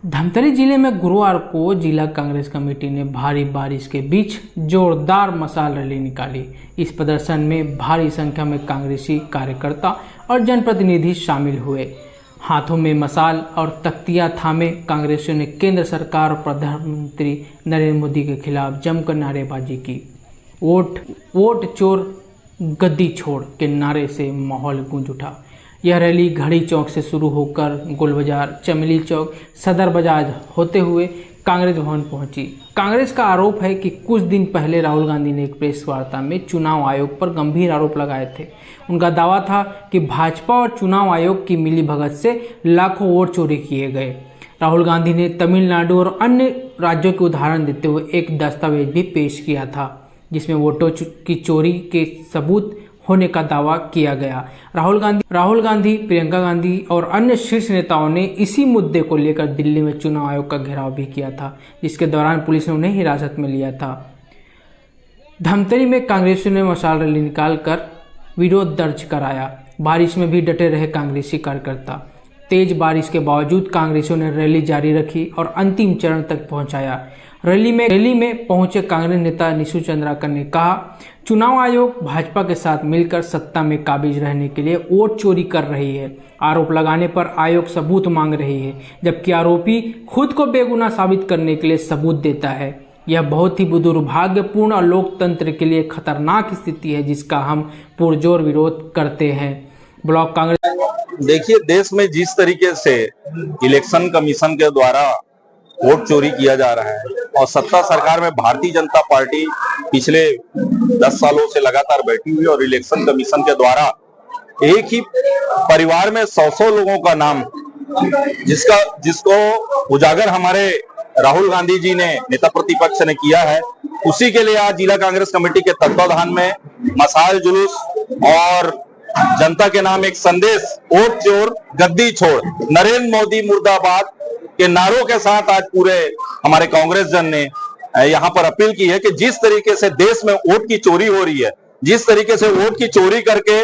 धमतरी जिले में गुरुवार को जिला कांग्रेस कमेटी ने भारी बारिश के बीच जोरदार मशाल रैली निकाली। इस प्रदर्शन में भारी संख्या में कांग्रेसी कार्यकर्ता और जनप्रतिनिधि शामिल हुए। हाथों में मशाल और तख्तियां थामे कांग्रेसियों ने केंद्र सरकार और प्रधानमंत्री नरेंद्र मोदी के खिलाफ जमकर नारेबाजी की। वोट चोर गद्दी छोड़ के नारे से माहौल गूंज उठा। यह रैली घड़ी चौक से शुरू होकर गोल बाजार, चमेली चौक, सदर बाजार होते हुए कांग्रेस भवन पहुंची। कांग्रेस का आरोप है कि कुछ दिन पहले राहुल गांधी ने एक प्रेस वार्ता में चुनाव आयोग पर गंभीर आरोप लगाए थे। उनका दावा था कि भाजपा और चुनाव आयोग की मिलीभगत से लाखों वोट चोरी किए गए। राहुल गांधी ने तमिलनाडु और अन्य राज्यों के उदाहरण देते हुए एक दस्तावेज भी पेश किया था जिसमें वोटों की चोरी के सबूत होने का दावा किया गया। राहुल गांधी, प्रियंका गांधी और अन्य शीर्ष नेताओं ने इसी मुद्दे को लेकर दिल्ली में चुनाव आयोग का घेराव भी किया था, जिसके दौरान पुलिस ने उन्हें हिरासत में लिया था। धमतरी में कांग्रेसियों ने मशाल रैली निकालकर विरोध दर्ज कराया। बारिश में भी डटे रहे कांग्रेसी कार्यकर्ता। तेज बारिश के बावजूद कांग्रेसियों ने रैली जारी रखी और अंतिम चरण तक पहुंचाया। रैली में पहुंचे कांग्रेस नेता निशु चंद्राकर ने कहा, चुनाव आयोग भाजपा के साथ मिलकर सत्ता में काबिज रहने के लिए वोट चोरी कर रही है। आरोप लगाने पर आयोग सबूत मांग रही है, जबकि आरोपी खुद को बेगुनाह साबित करने के लिए सबूत देता है। यह बहुत ही दुर्भाग्यपूर्ण और लोकतंत्र के लिए खतरनाक स्थिति है, जिसका हम पुरजोर विरोध करते हैं। ब्लॉक कांग्रेस देखिए, देश में जिस तरीके से इलेक्शन कमीशन के द्वारा वोट चोरी किया जा रहा है और सत्ता सरकार में भारतीय जनता पार्टी पिछले 10 सालों से लगातार बैठी हुई और इलेक्शन कमीशन के द्वारा एक ही परिवार में 100 लोगों का नाम जिसको उजागर हमारे राहुल गांधी जी ने नेता प्रतिपक्ष ने किया है, उसी के लिए आज जिला कांग्रेस कमेटी के तत्वाधान में मशाल जुलूस और जनता के नाम एक संदेश, वोट चोर गद्दी छोड़, नरेंद्र मोदी मुर्दाबाद के नारों के साथ आज पूरे हमारे कांग्रेस जन ने यहाँ पर अपील की है कि जिस तरीके से देश में वोट की चोरी हो रही है, जिस तरीके से वोट की चोरी करके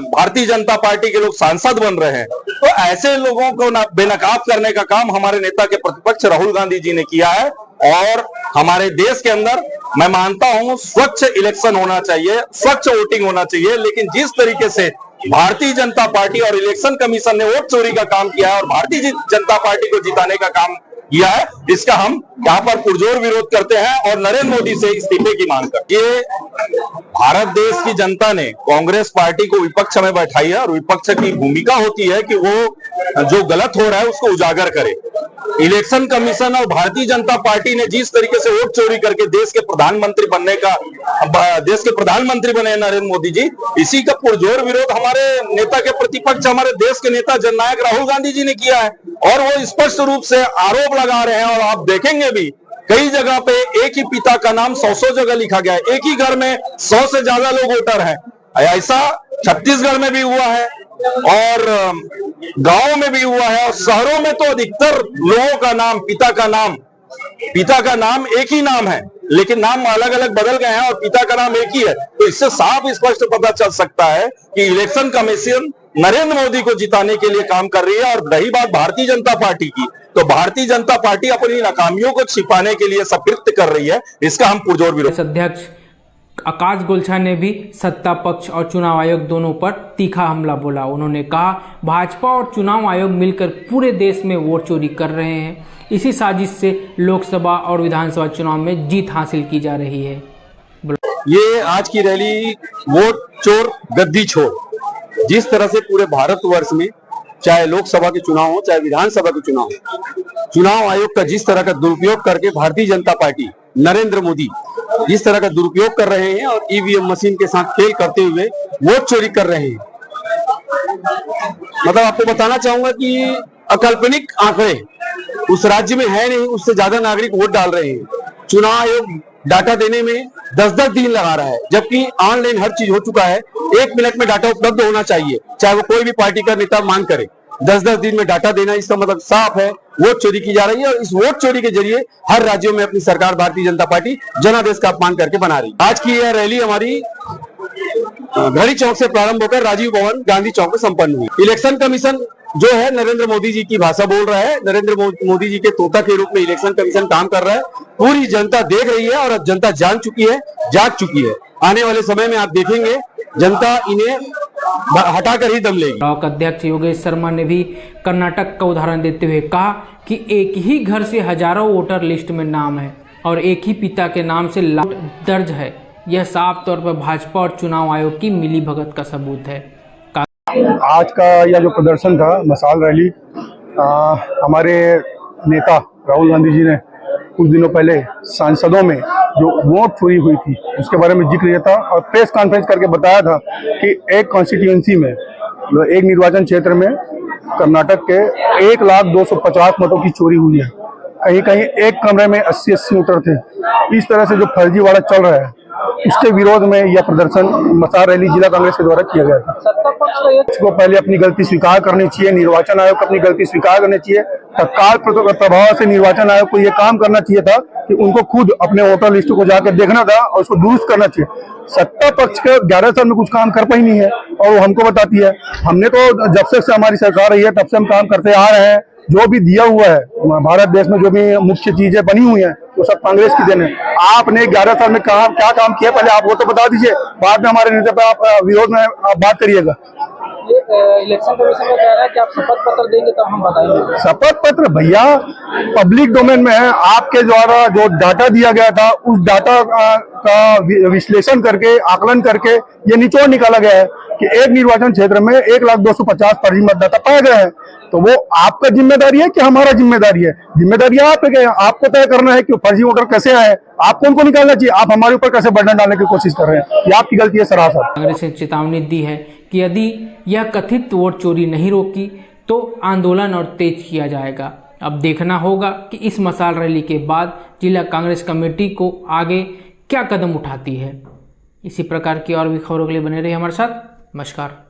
भारतीय जनता पार्टी के लोग सांसद बन रहे हैं, तो ऐसे लोगों को बेनकाब करने का काम हमारे नेता के प्रतिपक्ष राहुल गांधी जी ने किया है। और हमारे देश के अंदर मैं मानता हूं स्वच्छ इलेक्शन होना चाहिए, स्वच्छ वोटिंग होना चाहिए, लेकिन जिस तरीके से भारतीय जनता पार्टी और इलेक्शन कमीशन ने वोट चोरी का काम किया है और भारतीय जनता पार्टी को जिताने का काम किया है, इसका हम यहाँ पर पुरजोर विरोध करते हैं और नरेंद्र मोदी से इस्तीफे की मांग करते हैं। ये भारत देश की जनता ने कांग्रेस पार्टी को विपक्ष में बैठाई है और विपक्ष की भूमिका होती है कि वो जो गलत हो रहा है उसको उजागर करे। इलेक्शन कमीशन और भारतीय जनता पार्टी ने जिस तरीके से वोट चोरी करके देश के प्रधानमंत्री बने नरेंद्र मोदी जी, इसी का पुरजोर विरोध हमारे नेता के प्रतिपक्ष, हमारे देश के नेता जननायक राहुल गांधी जी ने किया है। और वो स्पष्ट रूप से आरोप लगा रहे हैं और आप देखेंगे भी कई जगह पे एक ही पिता का नाम 100 जगह लिखा गया है, एक ही घर में 100 से ज्यादा लोग वोटर हैं। ऐसा छत्तीसगढ़ में भी हुआ है और गांव में भी हुआ है और शहरों में तो अधिकतर लोगों का नाम, पिता का नाम एक ही नाम है, लेकिन नाम अलग अलग बदल गए हैं और पिता का नाम एक ही है। तो इससे साफ स्पष्ट पता चल सकता है कि इलेक्शन कमीशन नरेंद्र मोदी को जिताने के लिए काम कर रही है। और रही बात भारतीय जनता पार्टी की, तो भारतीय जनता पार्टी अपनी नाकामियों को छिपाने के लिए सब कृत्य कर रही है, इसका हम पुरजोर विरोध। अध्यक्ष आकाश गोलछा ने भी सत्ता पक्ष और चुनाव आयोग दोनों पर तीखा हमला बोला। उन्होंने कहा, भाजपा और चुनाव आयोग मिलकर पूरे देश में वोट चोरी कर रहे हैं। इसी साजिश से लोकसभा और विधानसभा चुनाव में जीत हासिल की जा रही है। ये आज की रैली वोट चोर गद्दी छोड़, जिस तरह से पूरे भारतवर्ष में चाहे लोकसभा के चुनाव हो चाहे विधानसभा के चुनाव हो, चुनाव आयोग का जिस तरह का दुरुपयोग करके भारतीय जनता पार्टी, नरेंद्र मोदी जिस तरह का दुरुपयोग कर रहे हैं और ईवीएम मशीन के साथ खेल करते हुए वोट चोरी कर रहे हैं। मतलब आपको बताना चाहूंगा कि अकाल्पनिक आंकड़े उस राज्य में है नहीं, उससे ज्यादा नागरिक वोट डाल रहे हैं। चुनाव आयोग डाटा देने में 10-10 दिन लगा रहा है, जबकि ऑनलाइन हर चीज हो चुका है। 1 मिनट में डाटा उपलब्ध होना चाहिए, चाहे वो कोई भी पार्टी का नेता मांग करे। 10-10 दिन में डाटा देना, इसका मतलब साफ है वोट चोरी की जा रही है। और इस वोट चोरी के जरिए हर राज्यों में अपनी सरकार भारतीय जनता पार्टी जनादेश का अपमान करके बना रही है। आज की यह रैली हमारी घड़ी चौक से प्रारंभ होकर राजीव भवन गांधी चौक में संपन्न हुई। इलेक्शन कमीशन जो है नरेंद्र मोदी जी की भाषा बोल रहा है, नरेंद्र मोदी जी के तोता के रूप में इलेक्शन कमीशन काम कर रहा है। पूरी जनता देख रही है और जनता जान चुकी है, जाग चुकी है। आने वाले समय में आप देखेंगे जनता इन्हें हटाकर ही दम लेगी। ब्लॉक अध्यक्ष योगेश शर्मा ने भी कर्नाटक का उदाहरण देते हुए कहा कि एक ही घर से हजारों वोटर लिस्ट में नाम है और एक ही पिता के नाम से लाख दर्ज है। यह साफ तौर पर भाजपा और चुनाव आयोग की मिलीभगत का सबूत है। आज का यह जो प्रदर्शन था, मसाल रैली, हमारे नेता राहुल गांधी जी ने कुछ दिनों पहले सांसदों में जो वोट चोरी हुई थी उसके बारे में जिक्र किया था और प्रेस कॉन्फ्रेंस करके बताया था कि एक कॉन्स्टिट्यूएंसी में, एक निर्वाचन क्षेत्र में कर्नाटक के 1,02,50 मतों की चोरी हुई है। कहीं कहीं एक कमरे में 80-80 वोटर थे। इस तरह से जो फर्जीवाड़ा चल रहा है उसके विरोध में यह प्रदर्शन मसाल रैली जिला कांग्रेस के द्वारा किया गया था। सत्ता पक्ष को पहले अपनी गलती स्वीकार करनी चाहिए, निर्वाचन आयोग को अपनी गलती स्वीकार करनी चाहिए। तत्काल प्रभाव से निर्वाचन आयोग को यह काम करना चाहिए था कि उनको खुद अपने वोटर लिस्ट को जाकर देखना था और उसको दुरुस्त करना चाहिए। सत्ता पक्ष के 11 साल में कुछ काम कर पाई नहीं है और वो हमको बताती है। हमने तो जब से हमारी सरकार रही है तब से हम काम करते आ रहे हैं। जो भी दिया हुआ है भारत देश में, जो भी मुख्य चीजें बनी हुई हैं वो सब कांग्रेस की देन है। आपने 11 साल में क्या काम किया, पहले आप वो तो बता दीजिए, बाद में हमारे नेता पे आप विरोध में आप बात करिएगा। इलेक्शन कमीशन का कहना है कि आप शपथ पत्र देंगे तब हम बताएंगे। शपथ पत्र भैया पब्लिक डोमेन में है। आपके द्वारा जो डाटा दिया गया था उस डाटा का विश्लेषण करके, आकलन करके ये निचोड़ निकाला गया है कि एक निर्वाचन क्षेत्र में 1,02,50 फर्जी मतदाता पाए गए हैं। तो वो आपका जिम्मेदारी है कि हमारा जिम्मेदारी है? जिम्मेदारी आपको तय करना है कि फर्जी वोटर कैसे आए, आपको उनको निकालना चाहिए। आप हमारे ऊपर कैसे बर्डन डालने की कोशिश कर रहे हैं, ये आपकी गलती है सरासर। कांग्रेस ने चेतावनी दी है कि यदि यह कथित वोट चोरी नहीं रोकी तो आंदोलन और तेज किया जाएगा। अब देखना होगा कि इस मसाल रैली के बाद जिला कांग्रेस कमेटी को आगे क्या कदम उठाती है। इसी प्रकार की और भी खबरों के लिए बने रहिए हमारे साथ। नमस्कार।